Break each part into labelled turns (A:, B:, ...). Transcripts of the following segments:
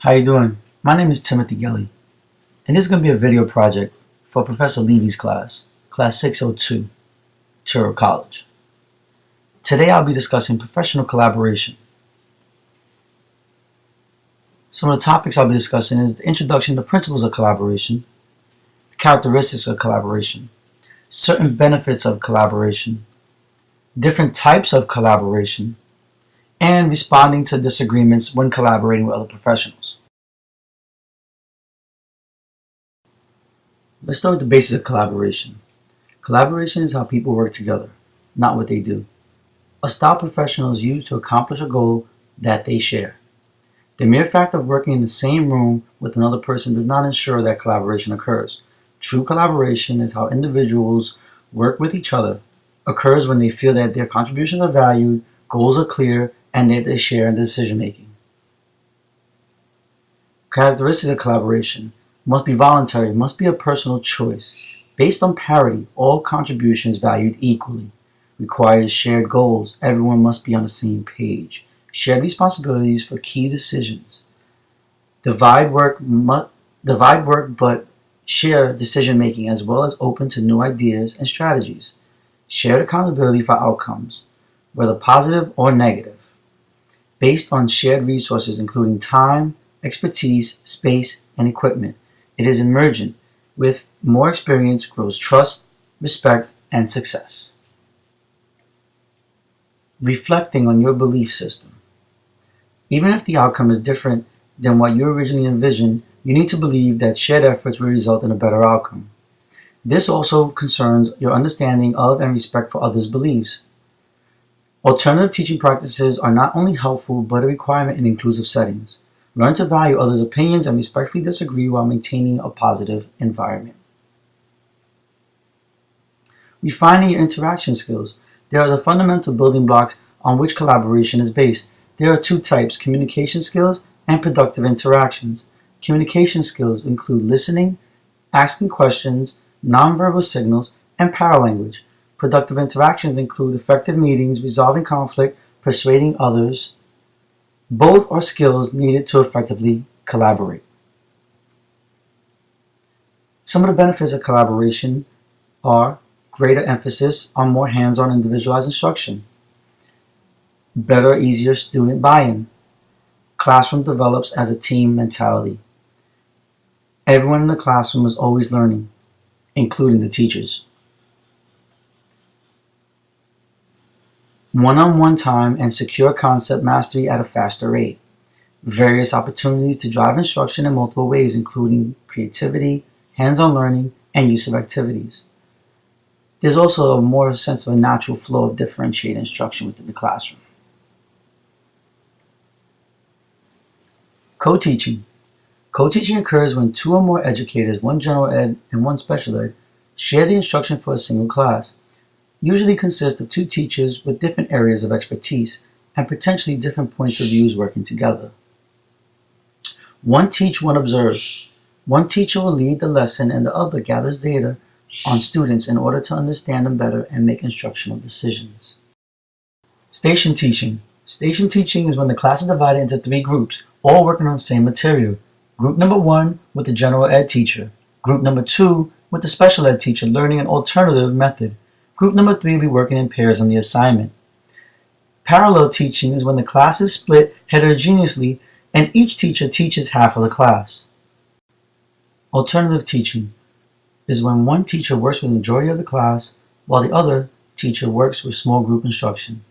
A: How you doing? My name is Timothy Gelly, and this is going to be a video project for Professor Levy's class, Class 602, Touro College. Today I'll be discussing professional collaboration. Some of the topics I'll be discussing is the introduction to principles of collaboration, the characteristics of collaboration, certain benefits of collaboration, different types of collaboration, and responding to disagreements when collaborating with other professionals. Let's start with the basics of collaboration. Collaboration is how people work together, not what they do. A style professional is used to accomplish a goal that they share. The mere fact of working in the same room with another person does not ensure that collaboration occurs. True collaboration is how individuals work with each other, occurs when they feel that their contributions are valued, goals are clear, and that they share in decision making. Characteristics of collaboration must be voluntary, must be a personal choice. Based on parity, all contributions valued equally. Requires shared goals, everyone must be on the same page. Shared responsibilities for key decisions. Divide work but share decision making as well as open to new ideas and strategies. Shared accountability for outcomes, whether positive or negative. Based on shared resources including time, expertise, space, and equipment. It is emergent. With more experience grows trust, respect, and success. Reflecting on your belief system. Even if the outcome is different than what you originally envisioned, you need to believe that shared efforts will result in a better outcome. This also concerns your understanding of and respect for others' beliefs. Alternative teaching practices are not only helpful but a requirement in inclusive settings. Learn to value others' opinions and respectfully disagree while maintaining a positive environment. Refining your interaction skills. There are the fundamental building blocks on which collaboration is based. There are two types, communication skills and productive interactions. Communication skills include listening, asking questions, nonverbal signals, and paralanguage. Productive interactions include effective meetings, resolving conflict, persuading others. Both are skills needed to effectively collaborate. Some of the benefits of collaboration are greater emphasis on more hands-on individualized instruction, better, easier student buy-in, classroom develops as a team mentality. Everyone in the classroom is always learning, including the teachers. One-on-one time and secure concept mastery at a faster rate. Various opportunities to drive instruction in multiple ways, including creativity, hands-on learning, and use of activities. There's also a more sense of a natural flow of differentiated instruction within the classroom. Co-teaching. Co-teaching occurs when two or more educators, one general ed and one special ed, share the instruction for a single class. Usually consists of two teachers with different areas of expertise and potentially different points of views working together. One teach, one observe. One teacher will lead the lesson and the other gathers data on students in order to understand them better and make instructional decisions. Station teaching. Station teaching is when the class is divided into three groups, all working on the same material. Group number 1 with the general ed teacher. Group number 2 with the special ed teacher learning an alternative method. Group number 3 will be working in pairs on the assignment. Parallel teaching is when the class is split heterogeneously and each teacher teaches half of the class. Alternative teaching is when one teacher works with the majority of the class while the other teacher works with small group instruction.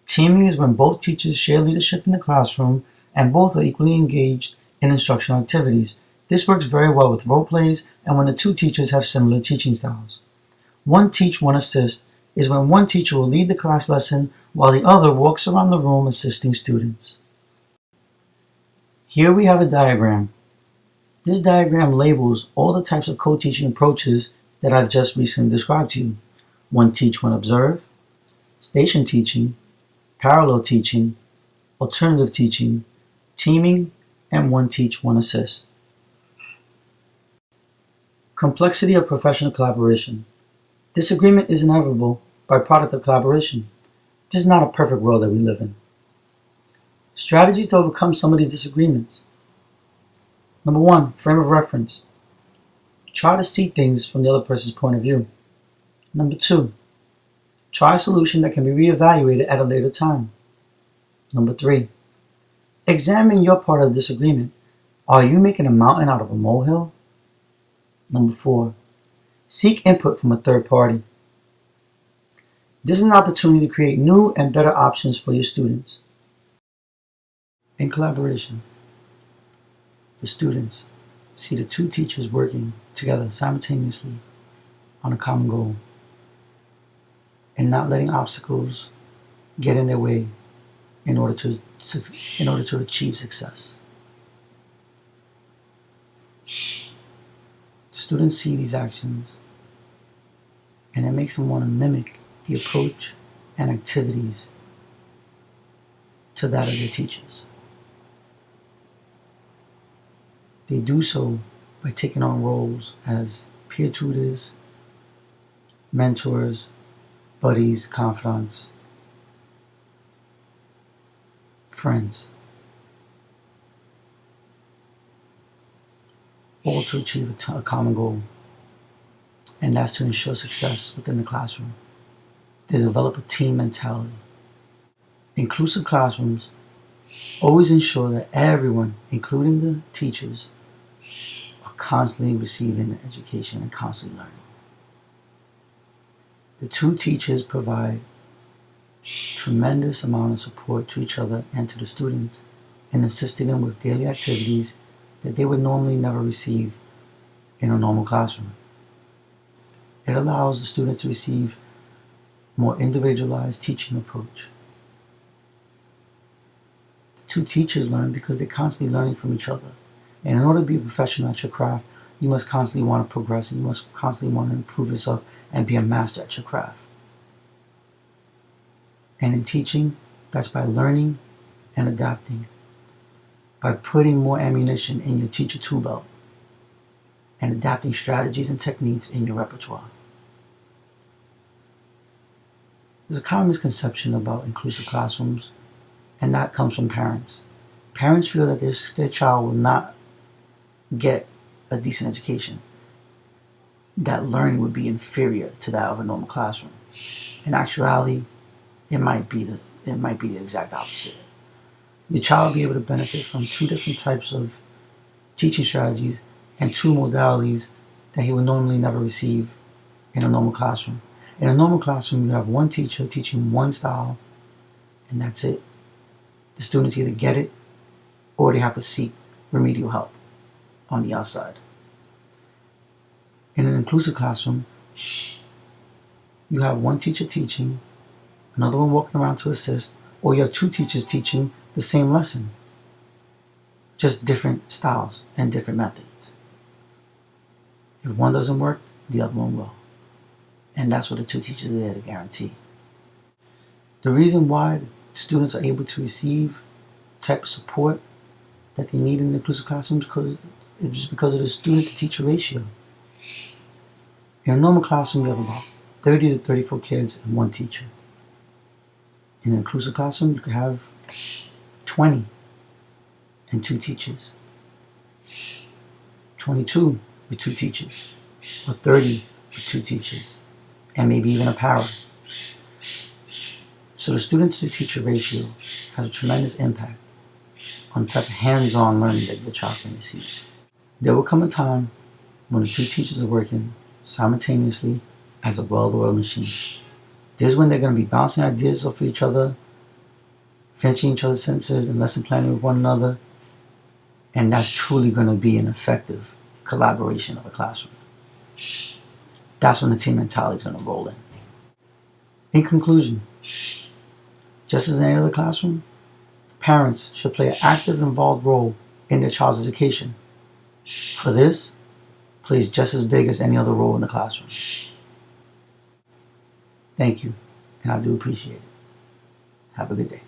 A: Teaming is when both teachers share leadership in the classroom and both are equally engaged in instructional activities. This works very well with role plays and when the two teachers have similar teaching styles. One teach, one assist is when one teacher will lead the class lesson while the other walks around the room assisting students. Here we have a diagram. This diagram labels all the types of co-teaching approaches that I've just recently described to you. One teach, one observe, station teaching, parallel teaching, alternative teaching, teaming, and one teach, one assist. Complexity of professional collaboration. Disagreement is inevitable by product of collaboration. This is not a perfect world that we live in. Strategies to overcome some of these disagreements. Number one, frame of reference. Try to see things from the other person's point of view. Number two, try a solution that can be reevaluated at a later time. Number three, examine your part of the disagreement. Are you making a mountain out of a molehill? Number four, seek input from a third party. This is an opportunity to create new and better options for your students. In collaboration, the students see the two teachers working together simultaneously on a common goal and not letting obstacles get in their way in order to achieve success. Students see these actions and it makes them want to mimic the approach and activities to that of their teachers. They do so by taking on roles as peer tutors, mentors, buddies, confidants, friends, all to achieve a common goal, and that's to ensure success within the classroom. They develop a team mentality. Inclusive classrooms always ensure that everyone, including the teachers, are constantly receiving the education and constantly learning. The two teachers provide tremendous amount of support to each other and to the students in assisting them with daily activities that they would normally never receive in a normal classroom. It allows the students to receive more individualized teaching approach. The two teachers learn because they're constantly learning from each other. And in order to be a professional at your craft, you must constantly want to progress and you must constantly want to improve yourself and be a master at your craft. And in teaching, that's by learning and adapting, by putting more ammunition in your teacher tool belt and adapting strategies and techniques in your repertoire. There's a common misconception about inclusive classrooms, and that comes from parents. Parents feel that their child will not get a decent education, that learning would be inferior to that of a normal classroom. In actuality, it might be the exact opposite. Your child will be able to benefit from two different types of teaching strategies and two modalities that he would normally never receive in a normal classroom. In a normal classroom, you have one teacher teaching one style, and that's it. The students either get it or they have to seek remedial help on the outside. In an inclusive classroom, you have one teacher teaching, another one walking around to assist, or you have two teachers teaching the same lesson, just different styles and different methods. If one doesn't work, the other one will. And that's what the two teachers are there to guarantee. The reason why students are able to receive the type of support that they need in inclusive classrooms is because of the student-to-teacher ratio. In a normal classroom, you have about 30 to 34 kids and one teacher. In an inclusive classroom, you could have 20 and two teachers, 22 with two teachers, or 30 with two teachers, and maybe even a para. So the student-to-teacher ratio has a tremendous impact on the type of hands-on learning that your child can receive. There will come a time when the two teachers are working simultaneously as a well-oiled machine. This is when they're going to be bouncing ideas off of each other, finishing each other's sentences and lesson planning with one another, and that's truly going to be an effective collaboration of a classroom. That's when the team mentality is going to roll in. In conclusion, just as in any other classroom, parents should play an active and involved role in their child's education. For this, plays just as big as any other role in the classroom. Thank you, and I do appreciate it. Have a good day.